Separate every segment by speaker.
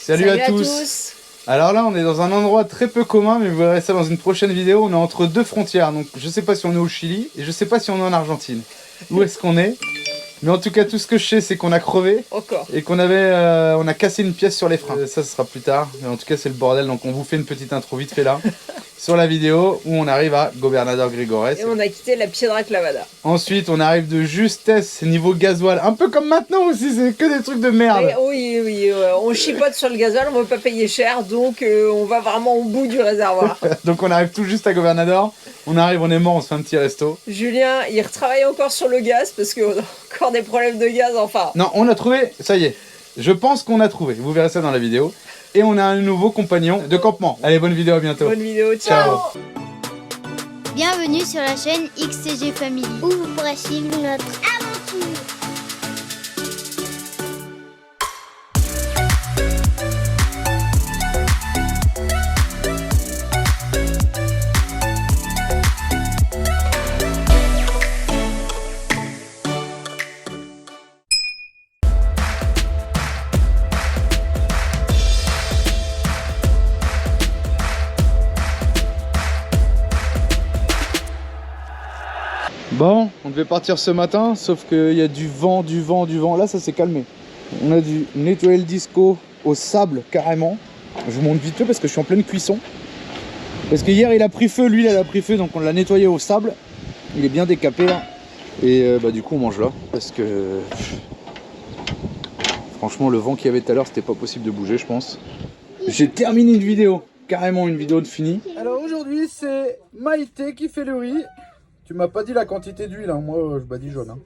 Speaker 1: Salut à tous. Alors là, on est dans un endroit très peu commun, mais vous verrez ça dans une prochaine vidéo. On est entre deux frontières, donc je sais pas si on est au Chili et je sais pas si on est en Argentine. Où est-ce qu'on est? Mais en tout cas, tout ce que je sais, c'est qu'on a crevé.
Speaker 2: Encore.
Speaker 1: Et qu'on on a cassé une pièce sur les freins. Ça, ce sera plus tard. Mais en tout cas, c'est le bordel. Donc, on vous fait une petite intro vite fait là. Sur la vidéo où on arrive à Gobernador Gregores.
Speaker 2: Et on a quitté la Piedra Clavada.
Speaker 1: Ensuite, on arrive de justesse niveau gasoil. Un peu comme maintenant aussi, c'est que des trucs de merde.
Speaker 2: Et oui, on chipote sur le gasoil, on ne veut pas payer cher, donc on va vraiment au bout du réservoir.
Speaker 1: Donc on arrive tout juste à Gobernador. On arrive, on est mort, on se fait un petit resto.
Speaker 2: Julien, il retravaille encore sur le gaz parce qu'on a encore des problèmes de gaz, enfin.
Speaker 1: Non, on a trouvé, ça y est. Je pense qu'on a trouvé. Vous verrez ça dans la vidéo. Et on a un nouveau compagnon de campement. Allez, bonne vidéo, à bientôt.
Speaker 2: Bonne vidéo, ciao.
Speaker 3: Bienvenue sur la chaîne XCG Family, où vous pourrez suivre notre aventure.
Speaker 1: Bon, on devait partir ce matin, sauf qu'il y a du vent. Là, ça s'est calmé. On a dû nettoyer le disco au sable, carrément. Je vous montre vite fait parce que je suis en pleine cuisson. Parce que hier, il a pris feu, l'huile, elle a pris feu, donc on l'a nettoyé au sable. Il est bien décapé, là. Et du coup, on mange là, parce que... Franchement, le vent qu'il y avait tout à l'heure, c'était pas possible de bouger, je pense. J'ai terminé une vidéo, carrément une vidéo de fini. Alors aujourd'hui, c'est Maïté qui fait le riz. Tu m'as pas dit la quantité d'huile, hein. Moi je badigeonne. Hein.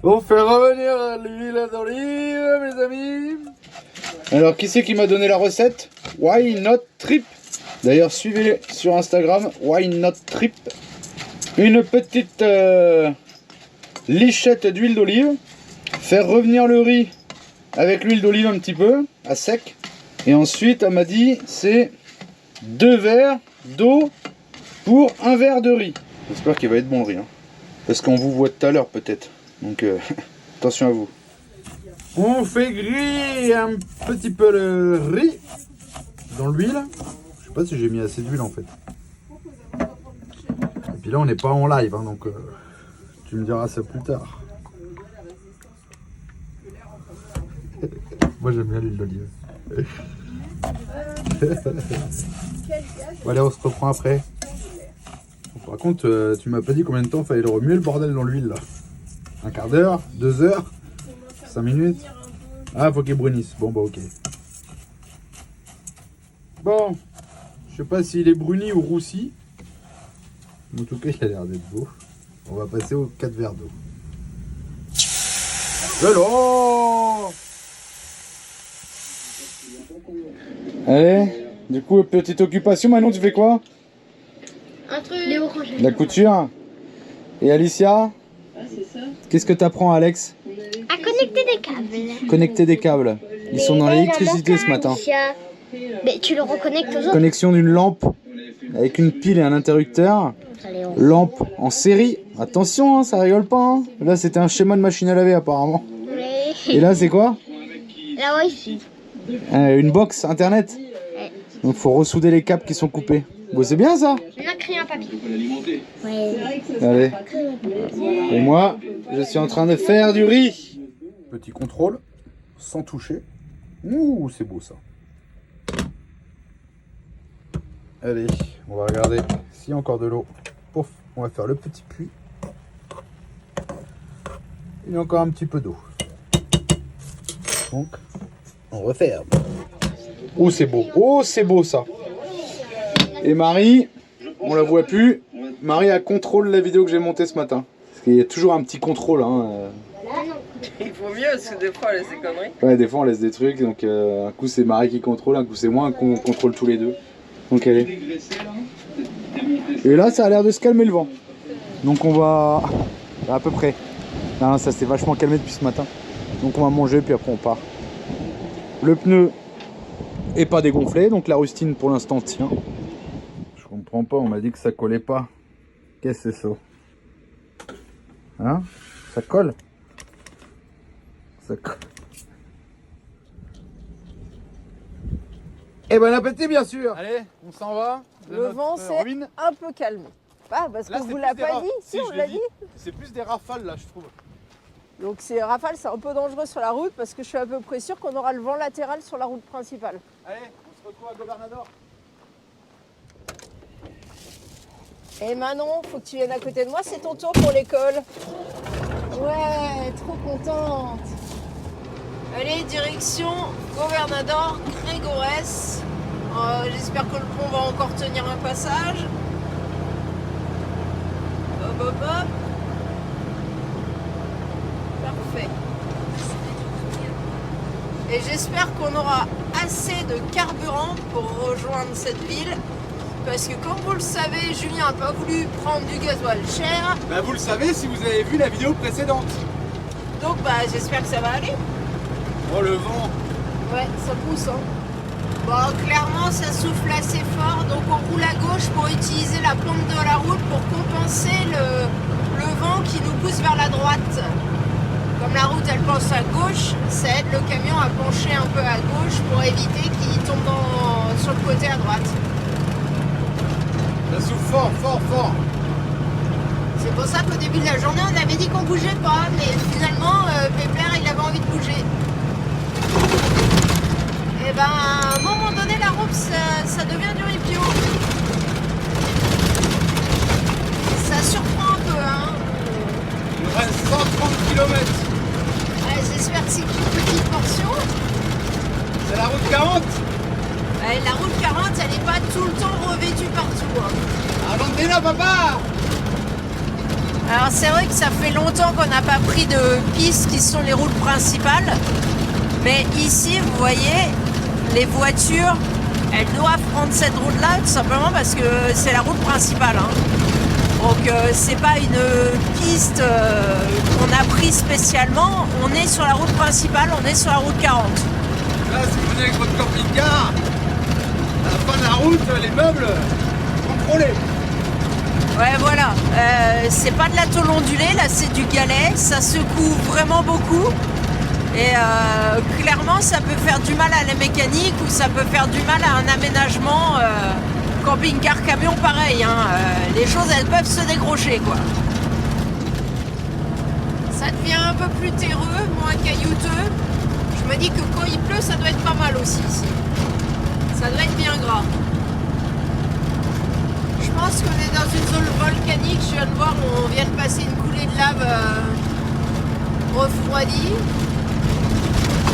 Speaker 1: On fait revenir l'huile d'olive, mes amis. Alors qui c'est qui m'a donné la recette? Why Not Trip. D'ailleurs suivez sur Instagram, Why Not Trip. Une petite lichette d'huile d'olive. Faire revenir le riz avec l'huile d'olive un petit peu, à sec. Et ensuite elle m'a dit c'est 2 verres d'eau pour 1 verre de riz. J'espère qu'il va être bon le riz, hein. Parce qu'on vous voit tout à l'heure peut-être. Donc attention à vous. On fait griller un petit peu le riz dans l'huile. Je sais pas si j'ai mis assez d'huile en fait. Et puis là on n'est pas en live, hein, donc tu me diras ça plus tard. Moi j'aime bien l'huile d'olive. Bon, allez, on se reprend après. Par contre, tu m'as pas dit combien de temps fallait le remuer le bordel dans l'huile là. 1 quart d'heure, 2 heures, 5 minutes. Ah, faut qu'il brunisse. Bon, bah, ok. Bon, je sais pas s'il est bruni ou roussi. En tout cas, il a l'air d'être beau. On va passer aux 4 verres d'eau. Hello! Allez, du coup, petite occupation. Manon, tu fais quoi?
Speaker 3: Un truc.
Speaker 1: La couture. Et Alicia? Qu'est-ce que t'apprends, Alex?
Speaker 3: À connecter des câbles.
Speaker 1: Connecter des câbles. Ils sont dans l'électricité ce matin.
Speaker 3: Mais tu le reconnectes aux autres.
Speaker 1: Connexion d'une lampe avec une pile et un interrupteur. Lampe en série. Attention, hein, ça rigole pas. Hein. Là, c'était un schéma de machine à laver apparemment.
Speaker 3: Oui.
Speaker 1: Et là, c'est quoi?
Speaker 3: La Wi-Fi.
Speaker 1: Une box internet. Donc, faut ressouder les câbles qui sont coupés. Bon, c'est bien ça.
Speaker 3: On a créé un papier. Ouais.
Speaker 1: Allez. Et moi, je suis en train de faire du riz. Petit contrôle, sans toucher. Ouh, c'est beau ça. Allez, on va regarder s'il y a encore de l'eau. Pouf, on va faire le petit puits. Il y a encore un petit peu d'eau. Donc, on referme. Oh, c'est beau. Oh, c'est beau ça. Et Marie, on la voit plus. Marie, elle contrôle la vidéo que j'ai montée ce matin. Parce qu'il y a toujours un petit contrôle. Hein.
Speaker 2: Il faut mieux parce que des fois, elle laisse des conneries.
Speaker 1: Ouais, des fois on laisse des trucs. Donc un coup c'est Marie qui contrôle, un coup c'est moi, un coup on contrôle tous les deux. Donc allez. Et là, ça a l'air de se calmer le vent. Donc on va... à peu près. Non, ça s'est vachement calmé depuis ce matin. Donc on va manger puis après on part. Le pneu est pas dégonflé, donc la rustine pour l'instant tient. Je comprends pas, on m'a dit que ça collait pas. Qu'est-ce que c'est ça? Hein? Ça colle? Ça colle. Et bon appétit bien sûr. Allez, on s'en va.
Speaker 2: Le vent s'est un peu calmé. Pas parce que vous l'avez pas dit. Si, on l'a dit.
Speaker 1: C'est plus des rafales là, je trouve.
Speaker 2: Donc ces rafales, c'est un peu dangereux sur la route parce que je suis à peu près sûr qu'on aura le vent latéral sur la route principale.
Speaker 1: Allez, on se retrouve à Gobernador.
Speaker 2: Et Manon, faut que tu viennes à côté de moi, c'est ton tour pour l'école. Ouais, trop contente. Allez, direction Gobernador Gregores. J'espère que le pont va encore tenir un passage. Hop, hop, hop. Parfait. Et j'espère qu'on aura assez de carburant pour rejoindre cette ville. Parce que comme vous le savez, Julien n'a pas voulu prendre du gasoil cher.
Speaker 1: Bah vous le savez si vous avez vu la vidéo précédente.
Speaker 2: Donc bah j'espère que ça va aller.
Speaker 1: Oh le vent.
Speaker 2: Ouais, ça pousse hein. Bon, clairement ça souffle assez fort, donc on roule à gauche pour utiliser la pente de la route pour compenser le vent qui nous pousse vers la droite. Comme la route elle penche à gauche, ça aide le camion à pencher un peu à gauche pour éviter qu'il tombe sur le côté à droite.
Speaker 1: Ça souffle fort, fort, fort.
Speaker 2: C'est pour ça qu'au début de la journée on avait dit qu'on bougeait pas, mais finalement Pépère il avait envie de bouger. Et ben à un moment donné la route ça devient du ripio. Ça surprend un peu hein.
Speaker 1: Il nous reste 130 km.
Speaker 2: Ouais, j'espère que c'est qu'une petite portion.
Speaker 1: C'est la route 40.
Speaker 2: Ouais, la route 40 elle n'est pas tout le temps revêtue partout. Hein.
Speaker 1: Argentina papa.
Speaker 2: Alors c'est vrai que ça fait longtemps qu'on n'a pas pris de pistes qui sont les routes principales. Mais ici vous voyez, les voitures elles doivent prendre cette route là tout simplement parce que c'est la route principale. Hein. Donc c'est pas une piste qu'on a prise spécialement, on est sur la route principale, on est sur la route 40.
Speaker 1: Là si vous venez avec votre camping-car, à la fin de la route, les meubles contrôlés.
Speaker 2: Ouais voilà, c'est pas de la tôle ondulée, là c'est du galet, ça secoue vraiment beaucoup. Et clairement ça peut faire du mal à la mécanique ou ça peut faire du mal à un aménagement camping-car camion pareil. Hein. Les choses elles peuvent se décrocher quoi. Ça devient un peu plus terreux, moins caillouteux. Je me dis que quand il pleut ça doit être pas mal aussi ici. Ça doit être bien gras. Je pense qu'on est dans une zone volcanique, je viens de voir, on vient de passer une coulée de lave refroidie.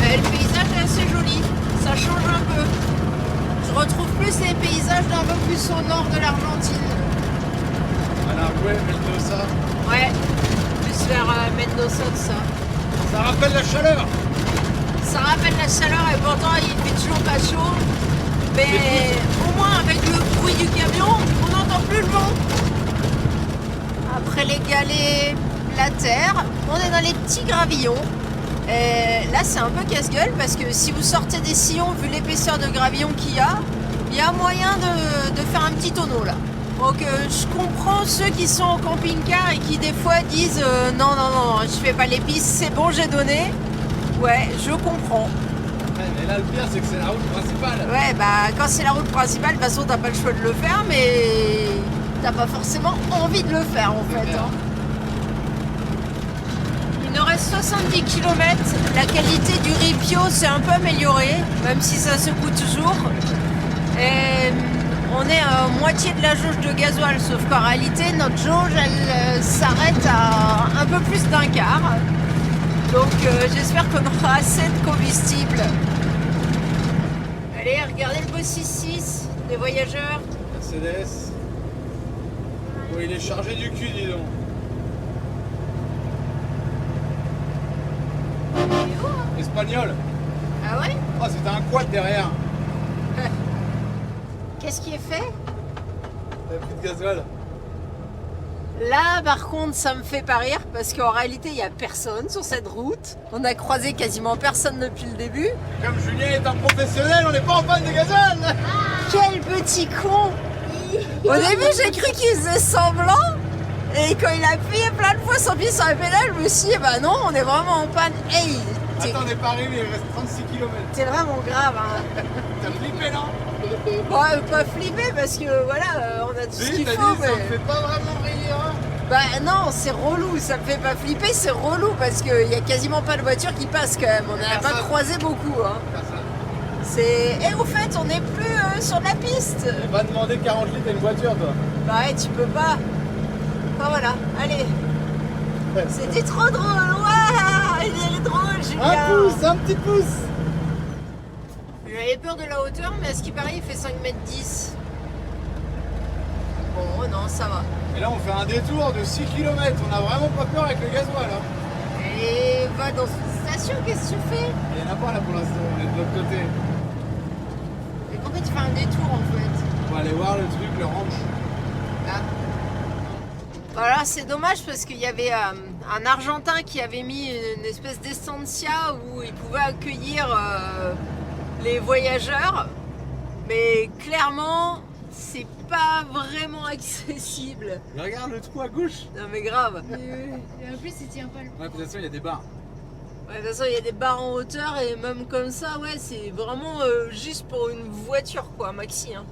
Speaker 2: Le paysage est assez joli, ça change un peu. Je retrouve plus les paysages d'un peu plus au nord de l'Argentine.
Speaker 1: Voilà, ouais, Mendoza.
Speaker 2: Ouais, plus vers Mendoza de ça.
Speaker 1: Ça rappelle la chaleur.
Speaker 2: Ça rappelle la chaleur et pourtant il fait toujours pas chaud. Mais au moins avec le bruit du camion, on n'entend plus le vent. Après les galets, la terre, on est dans les petits gravillons. Et là c'est un peu casse-gueule parce que si vous sortez des sillons, vu l'épaisseur de gravillon qu'il y a moyen de faire un petit tonneau là. Donc je comprends ceux qui sont en camping-car et qui des fois disent non, je fais pas les pistes, c'est bon j'ai donné. Ouais, je comprends.
Speaker 1: Mais là le pire c'est que c'est la route principale.
Speaker 2: Ouais bah quand c'est la route principale, de toute façon t'as pas le choix de le faire, mais t'as pas forcément envie de le faire en fait. Hein. Il nous reste 70 km, la qualité du ripio s'est un peu améliorée, même si ça secoue toujours. Et on est à moitié de la jauge de gasoil, sauf qu'en réalité notre jauge elle s'arrête à un peu plus d'un quart. Donc j'espère qu'on aura assez de combustible. Allez, regardez le Boss 6 des voyageurs.
Speaker 1: Mercedes. Oh, il est chargé du cul, dis donc. Espagnol.
Speaker 2: Ah ouais?
Speaker 1: Oh, c'était un quad derrière.
Speaker 2: Qu'est-ce qui est fait?
Speaker 1: Il n'y a plus de gasoil.
Speaker 2: Là, par contre, ça me fait pas rire parce qu'en réalité, il n'y a personne sur cette route. On a croisé quasiment personne depuis le début.
Speaker 1: Comme Julien est un professionnel, on n'est pas en panne de gasoil.
Speaker 2: Quel petit con! Au début, j'ai cru qu'il faisait semblant. Et quand il a appuyé plein de fois son pied sur la pédale, je me suis dit, bah non, on est vraiment en panne. Hey,
Speaker 1: Attends, on n'est pas arrivé, il reste 36 km.
Speaker 2: T'es vraiment grave, hein.
Speaker 1: T'as flippé, non?
Speaker 2: Bon, pas flipper parce que voilà, on a tout ce qu'il faut.
Speaker 1: Ça me fait pas vraiment rire, hein.
Speaker 2: Bah non, c'est relou, ça me fait pas flipper, c'est relou parce qu'il y a quasiment pas de voitures qui passent quand même. On n'en a pas croisé beaucoup, hein. Et au fait, on n'est plus sur la piste.
Speaker 1: Tu vas demander 40 litres à une voiture, toi.
Speaker 2: Bah ouais, tu peux pas. Enfin voilà, allez. C'était trop drôle, waouh, il est drôle, Julien.
Speaker 1: Un pouce, un petit pouce.
Speaker 2: J'avais peur de la hauteur, mais à ce qui paraît, il fait 5,10 m. Bon, non, ça va.
Speaker 1: Et là, on fait un détour de 6 km. On a vraiment pas peur avec le gasoil, hein.
Speaker 2: Et va dans une station, qu'est-ce que tu fais?
Speaker 1: Il n'y en a pas là pour l'instant, on est de l'autre côté.
Speaker 2: Et pourquoi tu fais un détour en fait?
Speaker 1: On va aller voir le truc, le ranch.
Speaker 2: Ah. Voilà, c'est dommage parce qu'il y avait un Argentin qui avait mis une espèce d'estancia où il pouvait accueillir les voyageurs, mais clairement, c'est pas vraiment accessible.
Speaker 1: Mais regarde le trou à gauche.
Speaker 2: Non mais grave.
Speaker 3: Et en plus, il tient pas le.
Speaker 1: Ouais, de toute façon, il y a des barres.
Speaker 2: Ouais, de toute façon, il y a des barres en hauteur et même comme ça, ouais, c'est vraiment juste pour une voiture, quoi, maxi. Hein.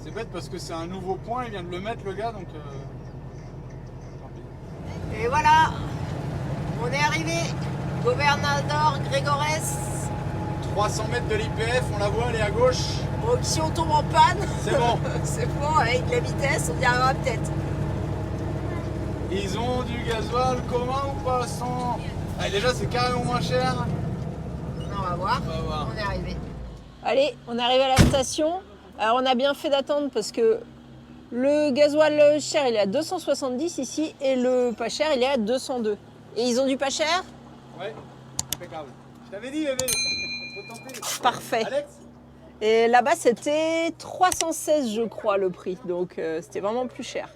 Speaker 1: C'est bête parce que c'est un nouveau point, il vient de le mettre, le gars, donc... Tant pis.
Speaker 2: Et voilà, on est arrivé. Gobernador Gregores.
Speaker 1: 300 mètres de l'IPF, on la voit, elle est à gauche.
Speaker 2: Bon, si on tombe en panne,
Speaker 1: C'est bon.
Speaker 2: c'est bon, avec la vitesse, on y arrivera peut-être.
Speaker 1: Ils ont du gasoil commun ou pas sans... Allez, déjà, c'est carrément moins cher.
Speaker 2: On va voir.
Speaker 1: On va voir.
Speaker 2: On est arrivé. Allez, on est arrivé à la station. Alors, on a bien fait d'attendre parce que le gasoil cher, il est à 270 ici et le pas cher, il est à 202. Et ils ont du pas cher?
Speaker 1: Ouais, impeccable. Je t'avais dit, bébé. Faut tenter.
Speaker 2: Parfait.
Speaker 1: Alex?
Speaker 2: Et là-bas, c'était 316, je crois, le prix. Donc, c'était vraiment plus cher.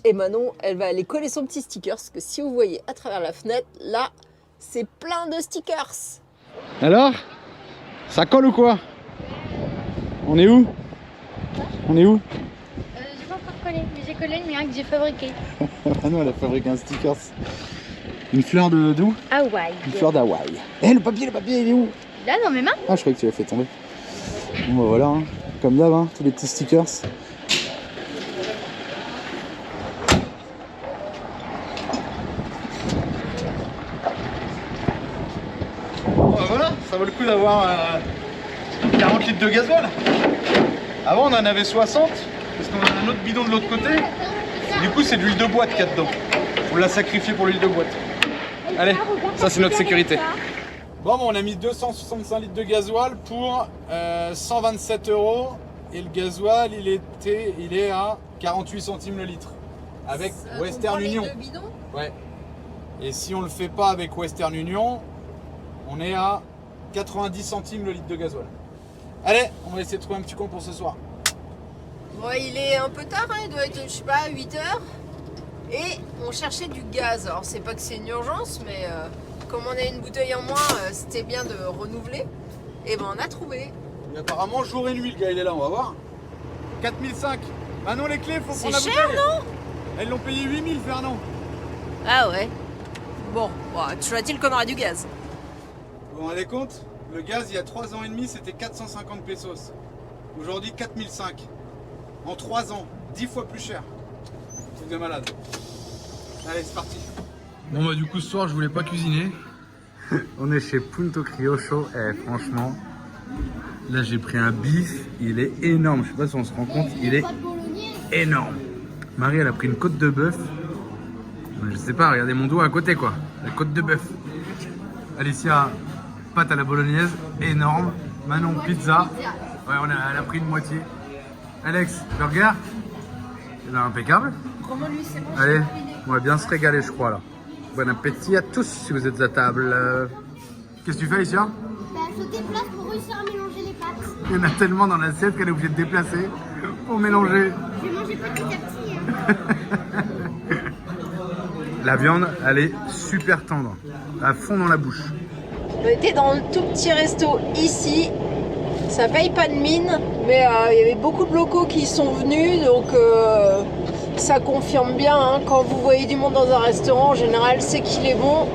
Speaker 2: Et Manon, elle va aller coller son petit sticker. Parce que si vous voyez à travers la fenêtre, là, c'est plein de stickers.
Speaker 1: Alors? Ça colle ou quoi? On est où? On est où?
Speaker 3: J'ai pas encore collé, mais j'ai collé le mien que j'ai fabriqué.
Speaker 1: Ah non, elle a fabriqué un sticker. Une fleur de d'où?
Speaker 3: Hawaï.
Speaker 1: Une fleur d'Hawaï. Eh, le papier, il est où?
Speaker 3: Là, dans mes mains.
Speaker 1: Ah, je croyais que tu l'as fait tomber. Bon bah voilà, hein. Comme d'hab, hein, tous les petits stickers. Bon bah voilà, ça vaut le coup d'avoir 40 litres de gasoil. Avant on en avait 60, parce qu'on a un autre bidon de l'autre côté. Et du coup c'est de l'huile de boîte qu'il y a dedans. On l'a sacrifié pour l'huile de boîte. Allez, ça c'est notre sécurité. Bon, on a mis 265 litres de gasoil pour 127 € et le gasoil il est à 48 centimes le litre avec Western Union. Ouais. Et si on le fait pas avec Western Union, on est à 90 centimes le litre de gasoil. Allez, on va essayer de trouver un petit coin pour ce soir.
Speaker 2: Bon, il est un peu tard, hein, il doit être, je sais pas, 8 h. Et on cherchait du gaz. Alors, c'est pas que c'est une urgence, mais comme on a une bouteille en moins, c'était bien de renouveler. Et ben, on a trouvé.
Speaker 1: Et apparemment, jour et nuit, le gars, il est là, on va voir. 4005. Ah non, les clés, faut prendre la bouteille.
Speaker 2: C'est cher, non?
Speaker 1: Elles l'ont payé 8000, Fernand.
Speaker 2: Ah ouais. Bon, toujours est-il qu'on aura du gaz.
Speaker 1: Vous vous rendez compte? Le gaz, il y a 3 ans et demi, c'était 450 pesos. Aujourd'hui, 4005. En 3 ans, 10 fois plus cher. Truc de malade. Allez, c'est parti. Bon bah du coup, ce soir, je voulais pas cuisiner. On est chez Punto Criollo. Et franchement, là, j'ai pris un bif. Il est énorme. Je sais pas si on se rend compte. Il est énorme. Marie, elle a pris une côte de bœuf. Je sais pas, regardez mon doigt à côté, quoi. La côte de bœuf. Alicia, pâte à la bolognaise, énorme. Manon, pizza. Ouais, elle a pris une moitié. Alex, burger. Eh ben, impeccable. Allez, on va bien se régaler, je crois, là. Bon appétit à tous si vous êtes à table. Qu'est-ce que tu fais, Alicia?
Speaker 3: Bah, je déplace pour réussir à mélanger les pâtes.
Speaker 1: Il y en a tellement dans l'assiette qu'elle est obligée de déplacer pour mélanger.
Speaker 3: Je vais manger petit à petit.
Speaker 1: La viande, elle est super tendre, à fond dans la bouche.
Speaker 2: On était dans le tout petit resto ici. Ça paye pas de mine, mais il y avait beaucoup de locaux qui sont venus, donc ça confirme bien. Hein, quand vous voyez du monde dans un restaurant, en général, c'est qu'il est bon.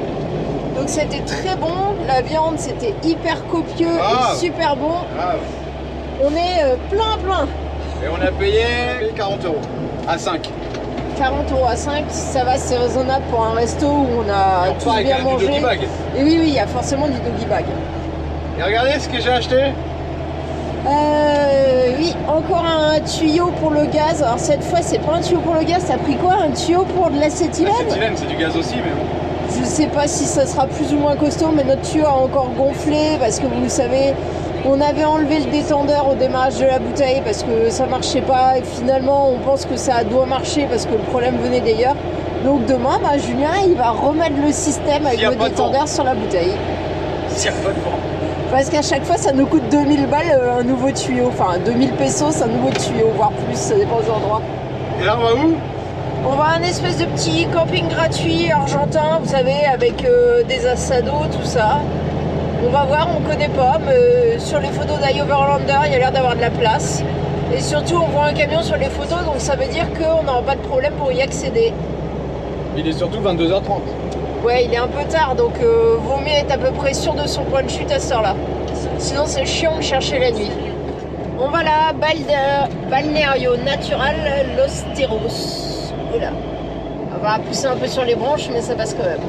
Speaker 2: Donc c'était très bon, la viande c'était hyper copieux et super bon. On est plein.
Speaker 1: Et on a payé 40 € à 5.
Speaker 2: 40 € à 5, ça va, c'est raisonnable pour un resto où on a tous bien mangé. Et oui, il y a forcément du doggy bag.
Speaker 1: Et regardez ce que j'ai acheté.
Speaker 2: Oui, encore un tuyau pour le gaz. Alors cette fois, c'est pas un tuyau pour le gaz, t'as pris quoi? Un tuyau pour de l'acétylène?
Speaker 1: L'acétylène, c'est du gaz aussi, mais bon.
Speaker 2: Je sais pas si ça sera plus ou moins costaud, mais notre tuyau a encore gonflé parce que vous le savez, on avait enlevé le détendeur au démarrage de la bouteille parce que ça marchait pas et finalement on pense que ça doit marcher parce que le problème venait d'ailleurs. Donc demain, Julien il va remettre le système avec le détendeur sur la bouteille.
Speaker 1: S'il n'y a pas de vent.
Speaker 2: Parce qu'à chaque fois ça nous coûte 2000 balles un nouveau tuyau, enfin 2000 pesos un nouveau tuyau, voire plus, ça dépend des endroits.
Speaker 1: Et là on va où?
Speaker 2: On va à un espèce de petit camping gratuit argentin, vous savez, avec des assados, tout ça. On va voir, on connaît pas, mais sur les photos d'Overlander, il y a l'air d'avoir de la place. Et surtout, on voit un camion sur les photos, donc ça veut dire qu'on n'aura pas de problème pour y accéder.
Speaker 1: Il est surtout 22h30.
Speaker 2: Ouais, il est un peu tard, donc vaut mieux être à peu près sûr de son point de chute à cette heure-là. Sinon, c'est chiant de chercher la nuit. On va là, Balneario Natural Los Terros. Voilà. On va pousser un peu sur les branches, mais ça passe quand même.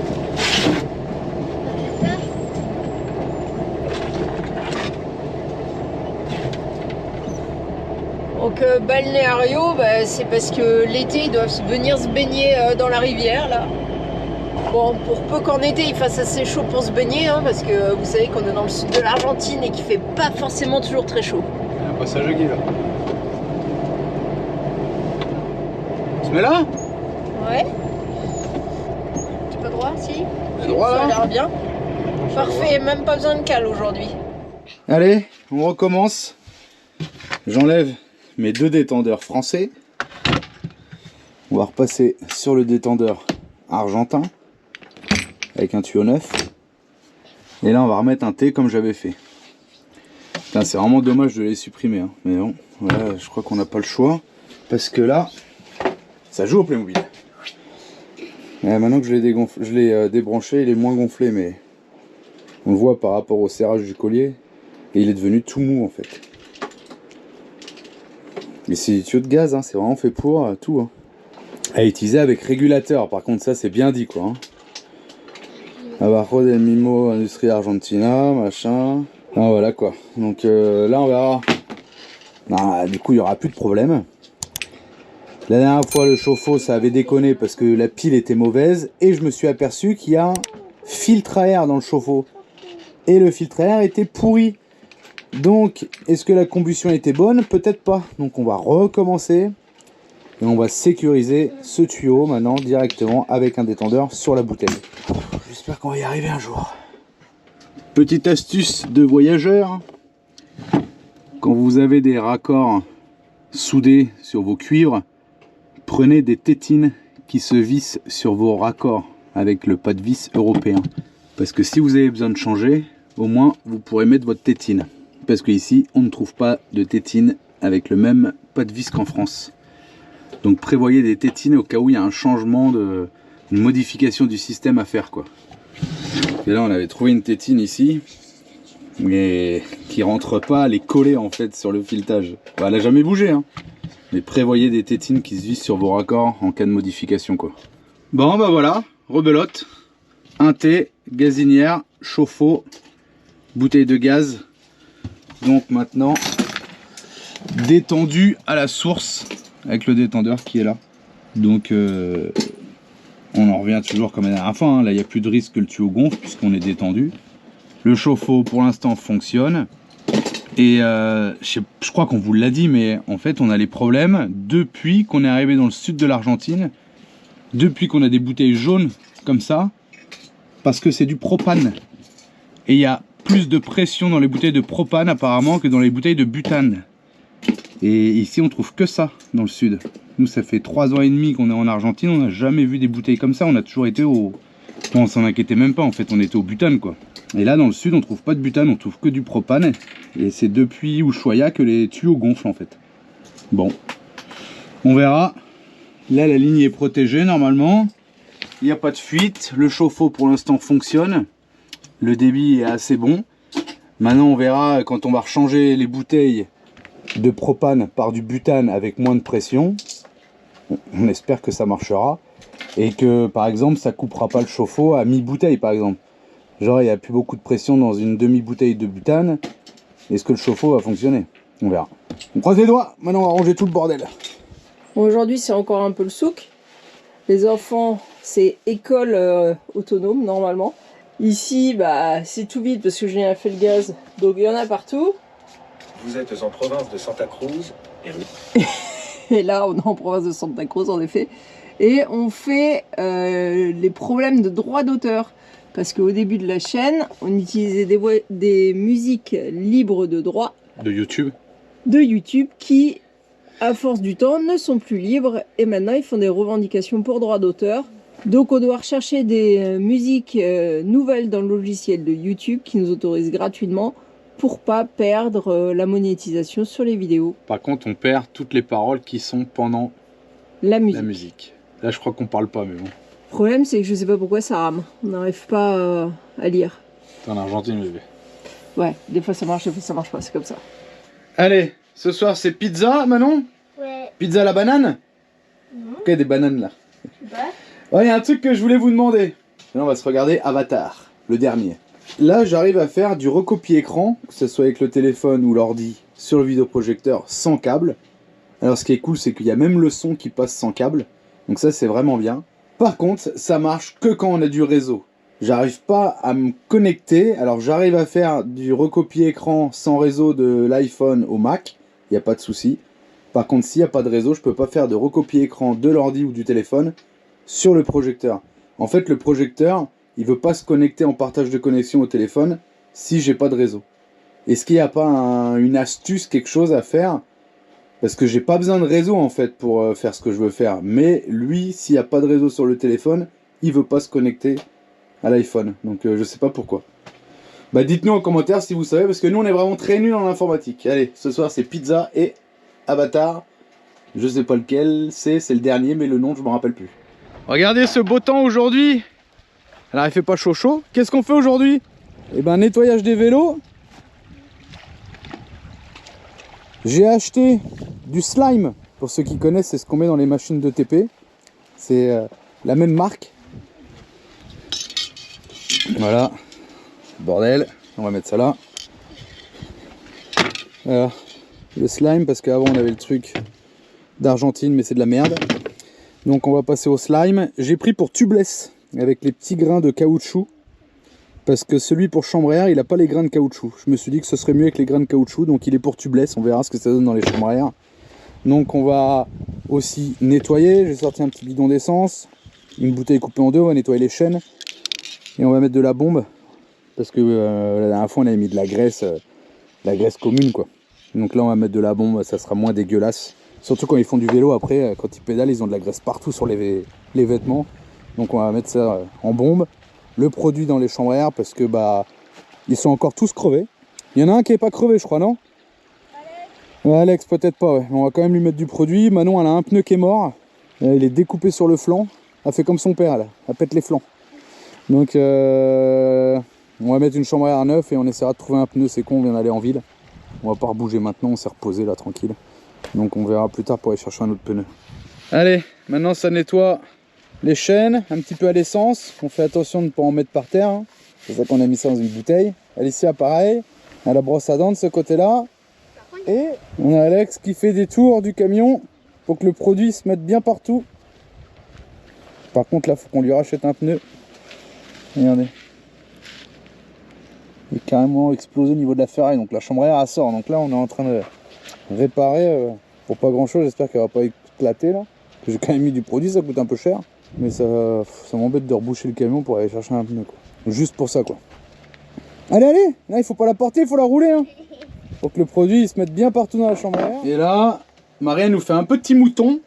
Speaker 2: Donc Balneario, c'est parce que l'été ils doivent venir se baigner dans la rivière là. Bon, pour peu qu'en été il fasse assez chaud pour se baigner, hein, parce que vous savez qu'on est dans le sud de l'Argentine et qu'il fait pas forcément toujours très chaud.
Speaker 1: Il y a un passage à guide là. Tu mets là?
Speaker 2: Ouais. Tu pas droit, si?
Speaker 1: Droit là?
Speaker 2: Ça a l'air bien. Parfait, même pas besoin de cale aujourd'hui.
Speaker 1: Allez, on recommence. J'enlève mes deux détendeurs français. On va repasser sur le détendeur argentin avec un tuyau neuf. Et là on va remettre un T comme j'avais fait. C'est vraiment dommage de les supprimer, hein. Mais bon, voilà, je crois qu'on n'a pas le choix. Parce que là, ça joue au Playmobil. Et maintenant que je l'ai débranché, il est moins gonflé, mais on le voit par rapport au serrage du collier. Et il est devenu tout mou en fait. Mais c'est du tuyau de gaz, hein, c'est vraiment fait pour tout. Hein. À utiliser avec régulateur, par contre ça c'est bien dit quoi. Hein. Abajo del Mimo Industria Argentina, machin. Ah, voilà quoi. Donc là on verra. Non, du coup il n'y aura plus de problème. La dernière fois le chauffe-eau ça avait déconné parce que la pile était mauvaise. Et je me suis aperçu qu'il y a un filtre à air dans le chauffe-eau. Et le filtre à air était pourri. Donc, est-ce que la combustion était bonne? Peut-être pas. Donc on va recommencer. Et on va sécuriser ce tuyau maintenant directement avec un détendeur sur la bouteille. J'espère qu'on va y arriver un jour. Petite astuce de voyageur. Quand vous avez des raccords soudés sur vos cuivres, prenez des tétines qui se vissent sur vos raccords avec le pas de vis européen. Parce que si vous avez besoin de changer, au moins vous pourrez mettre votre tétine. Parce qu'ici, on ne trouve pas de tétine avec le même pas de vis qu'en France. Donc prévoyez des tétines au cas où il y a un changement, une modification du système à faire, quoi. Et là, on avait trouvé une tétine ici, mais qui rentre pas, elle est collée en fait sur le filetage. Bah, elle n'a jamais bougé, hein. Mais prévoyez des tétines qui se vissent sur vos raccords en cas de modification, quoi. Bon, bah voilà, rebelote. Un thé, gazinière, chauffe-eau, bouteille de gaz. Donc maintenant, détendu à la source avec le détendeur qui est là. Donc on en revient toujours comme la dernière fois, hein. Là il n'y a plus de risque que le tuyau gonfle puisqu'on est détendu. Le chauffe-eau pour l'instant fonctionne. Et je crois qu'on vous l'a dit, mais en fait on a les problèmes depuis qu'on est arrivé dans le sud de l'Argentine. Depuis qu'on a des bouteilles jaunes comme ça. Parce que c'est du propane. Et il y a plus de pression dans les bouteilles de propane apparemment que dans les bouteilles de butane. Et ici on trouve que ça dans le sud. Nous ça fait 3 ans et demi qu'on est en Argentine, on n'a jamais vu des bouteilles comme ça, on a toujours été au... Bon, on s'en inquiétait même pas en fait, on était au butane quoi. Et là dans le sud on trouve pas de butane, on trouve que du propane. Et c'est depuis Ushuaia que les tuyaux gonflent en fait. Bon, on verra. Là la ligne est protégée normalement. Il n'y a pas de fuite, le chauffe-eau pour l'instant fonctionne. Le débit est assez bon. Maintenant on verra quand on va rechanger les bouteilles de propane par du butane avec moins de pression. On espère que ça marchera. Et que par exemple ça coupera pas le chauffe-eau à mi-bouteille par exemple. Genre il n'y a plus beaucoup de pression dans une demi-bouteille de butane. Est-ce que le chauffe-eau va fonctionner? On verra. On croise les doigts, maintenant on va ranger tout le bordel.
Speaker 4: Bon, aujourd'hui c'est encore un peu le souk. Les enfants, c'est école autonome normalement. Ici, bah, c'est tout vide parce que Julien a fait le gaz, donc il y en a partout.
Speaker 5: Vous êtes en province de Santa Cruz.
Speaker 4: Et là, on est en province de Santa Cruz en effet. Et on fait les problèmes de droit d'auteur. Parce qu'au début de la chaîne, on utilisait des musiques libres de droit.
Speaker 1: De YouTube.
Speaker 4: De YouTube qui, à force du temps, ne sont plus libres. Et maintenant, ils font des revendications pour droit d'auteur. Donc on doit rechercher des musiques nouvelles dans le logiciel de YouTube qui nous autorise gratuitement pour pas perdre la monétisation sur les vidéos.
Speaker 1: Par contre, on perd toutes les paroles qui sont pendant
Speaker 4: La musique.
Speaker 1: la musique. Là, je crois qu'on parle pas, mais bon.
Speaker 4: Le problème, c'est que je sais pas pourquoi ça rame. On n'arrive pas à lire.
Speaker 1: T'es en Argentine, bébé.
Speaker 4: Ouais, des fois ça marche, des fois ça marche pas, c'est comme ça.
Speaker 1: Allez, ce soir c'est pizza, Manon?
Speaker 3: Ouais.
Speaker 1: Pizza à la banane? Ok, des bananes là. Ouais, il y a un truc que je voulais vous demander. Là, on va se regarder Avatar, le dernier. Là, j'arrive à faire du recopier-écran, que ce soit avec le téléphone ou l'ordi, sur le vidéoprojecteur sans câble. Alors, ce qui est cool, c'est qu'il y a même le son qui passe sans câble. Donc ça, c'est vraiment bien. Par contre, ça marche que quand on a du réseau. J'arrive pas à me connecter. Alors, j'arrive à faire du recopier-écran sans réseau de l'iPhone au Mac. Il n'y a pas de souci. Par contre, s'il n'y a pas de réseau, je peux pas faire de recopier-écran de l'ordi ou du téléphone sur le projecteur. En fait, le projecteur, il veut pas se connecter en partage de connexion au téléphone si j'ai pas de réseau. Est-ce qu'il n'y a pas une astuce, quelque chose à faire? Parce que j'ai pas besoin de réseau en fait pour faire ce que je veux faire. Mais lui, s'il n'y a pas de réseau sur le téléphone, il veut pas se connecter à l'iPhone. Donc je sais pas pourquoi. Bah dites-nous en commentaire si vous savez, parce que nous on est vraiment très nuls en informatique. Allez, ce soir c'est pizza et Avatar. Je sais pas lequel c'est le dernier, mais le nom je me rappelle plus. Regardez ce beau temps aujourd'hui. Alors il fait pas chaud. Qu'est-ce qu'on fait aujourd'hui? Eh ben nettoyage des vélos. J'ai acheté du slime. Pour ceux qui connaissent, c'est ce qu'on met dans les machines de TP. C'est la même marque. Voilà. Bordel. On va mettre ça là. Voilà. Le slime, parce qu'avant on avait le truc d'Argentine, mais c'est de la merde. Donc on va passer au slime. J'ai pris pour tubeless, avec les petits grains de caoutchouc. Parce que celui pour chambre à air, il n'a pas les grains de caoutchouc. Je me suis dit que ce serait mieux avec les grains de caoutchouc, donc il est pour tubeless. On verra ce que ça donne dans les chambres à air. Donc on va aussi nettoyer. J'ai sorti un petit bidon d'essence, une bouteille coupée en deux, on va nettoyer les chaînes. Et on va mettre de la bombe. Parce que la dernière fois on avait mis de la graisse commune quoi. Donc là on va mettre de la bombe, ça sera moins dégueulasse. Surtout quand ils font du vélo après, quand ils pédalent, ils ont de la graisse partout sur les vêtements. Donc on va mettre ça en bombe. Le produit dans les chambres à air parce que bah ils sont encore tous crevés. Il y en a un qui est pas crevé je crois, non? Ouais, Alex peut-être pas, ouais. On va quand même lui mettre du produit. Manon elle a un pneu qui est mort. Il est découpé sur le flanc. Elle fait comme son père là, elle pète les flancs. Donc on va mettre une chambre à air neuve et on essaiera de trouver un pneu. C'est con, on vient d'aller en ville. On va pas rebouger maintenant, on s'est reposé là tranquille. Donc on verra plus tard pour aller chercher un autre pneu. Allez, maintenant ça nettoie les chaînes, un petit peu à l'essence. On fait attention de ne pas en mettre par terre. Hein. C'est ça qu'on a mis ça dans une bouteille. Alicia pareil, on a la brosse à dents de ce côté-là. Et on a Alex qui fait des tours du camion pour que le produit se mette bien partout. Par contre là, il faut qu'on lui rachète un pneu. Regardez. Il est carrément explosé au niveau de la ferraille, donc la chambre à air elle sort. Donc là on est en train de réparer pour pas grand chose, j'espère qu'elle va pas éclater là. J'ai quand même mis du produit, ça coûte un peu cher. Mais ça m'embête de reboucher le camion pour aller chercher un pneu quoi. Juste pour ça quoi. Allez, là il faut pas la porter, il faut la rouler hein. Pour que le produit il se mette bien partout dans la chambre à air. Et là, Marie nous fait un petit mouton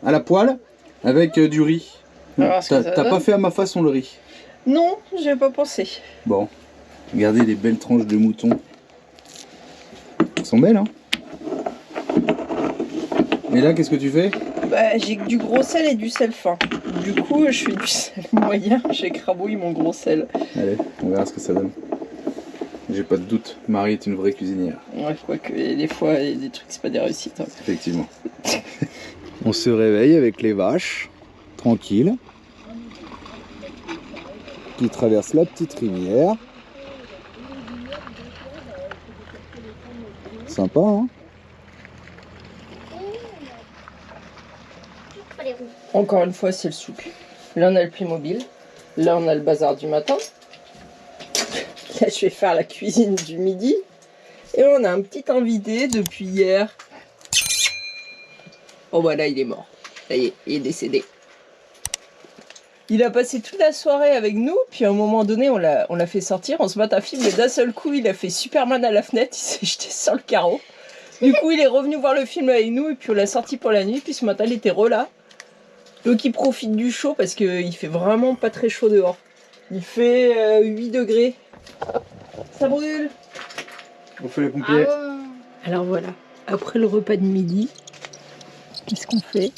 Speaker 1: à la poêle avec du riz. T'as pas fait à ma façon le riz?
Speaker 4: Non, j'ai pas pensé.
Speaker 1: Bon, regardez les belles tranches de mouton. Elles sont belles hein. Et là qu'est-ce que tu fais?
Speaker 4: Bah, j'ai que du gros sel et du sel fin. Du coup, je fais du sel moyen, j'écrabouille mon gros sel.
Speaker 1: Allez, on verra ce que ça donne. J'ai pas de doute, Marie est une vraie cuisinière.
Speaker 4: Ouais, je crois que des fois, il y a des trucs, c'est pas des réussites. Hein.
Speaker 1: Effectivement. On se réveille avec les vaches, tranquilles, qui traversent la petite rivière. Sympa, hein?
Speaker 4: Encore une fois, c'est le souk. Là, on a le Playmobil. Là, on a le bazar du matin. Là, je vais faire la cuisine du midi. Et on a un petit invité depuis hier. Oh, bah là, il est mort. Ça y est, il est décédé. Il a passé toute la soirée avec nous, puis à un moment donné, on l'a fait sortir, on se bat à film, et d'un seul coup, il a fait Superman à la fenêtre, il s'est jeté sur le carreau. Du coup, il est revenu voir le film avec nous, et puis on l'a sorti pour la nuit, puis ce matin, il était là. Donc il profite du chaud, parce qu'il fait vraiment pas très chaud dehors. Il fait 8 degrés. Ça brûle.
Speaker 1: On fait les pompiers.
Speaker 4: Alors voilà, après le repas de midi, qu'est-ce qu'on fait?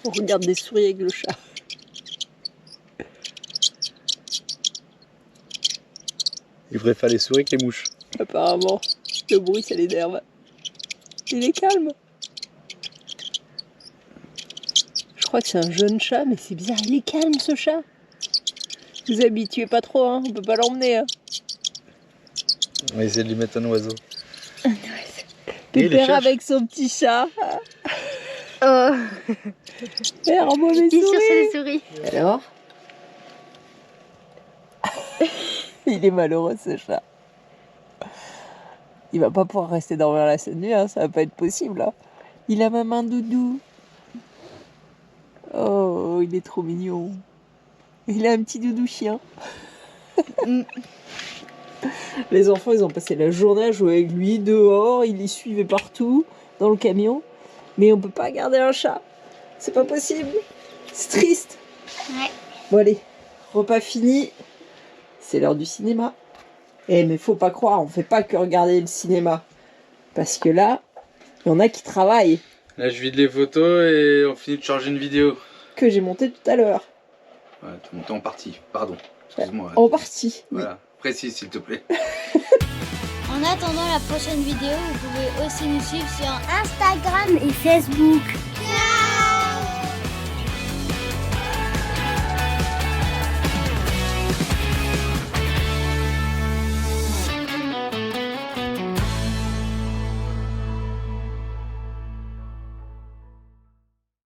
Speaker 4: On regarde des souris avec le chat.
Speaker 1: Il préfère les souris que les mouches.
Speaker 4: Apparemment, le bruit ça l'énerve. Il est calme. Je crois que c'est un jeune chat, mais c'est bizarre, il est calme ce chat. Vous habituez pas trop, hein, on peut pas l'emmener. Hein.
Speaker 1: On va essayer de lui mettre un oiseau.
Speaker 4: Pépère avec son petit chat.
Speaker 3: Oh,
Speaker 4: Et un mauvais
Speaker 3: t'es sûr
Speaker 4: souris.
Speaker 3: c'est les souris.
Speaker 4: Alors il est malheureux ce chat. Il va pas pouvoir rester dormir la cette nuit, hein, ça va pas être possible. Hein. Il a même un doudou. Oh, il est trop mignon. Il a un petit doudou chien. Les enfants, ils ont passé la journée à jouer avec lui dehors, ils les suivaient partout, dans le camion. Mais on peut pas garder un chat. C'est pas possible. C'est triste.
Speaker 3: Ouais.
Speaker 4: Bon allez, repas fini. C'est l'heure du cinéma. Eh mais faut pas croire, on fait pas que regarder le cinéma. Parce que là, il y en a qui travaillent.
Speaker 1: Là, je vide les photos et on finit de charger une vidéo.
Speaker 4: Que j'ai monté tout à l'heure.
Speaker 1: Ouais, tout monté en partie, pardon. Excuse-moi.
Speaker 4: En partie.
Speaker 1: Voilà, précise s'il te plaît.
Speaker 3: En attendant la prochaine vidéo, vous pouvez aussi nous suivre sur Instagram et Facebook.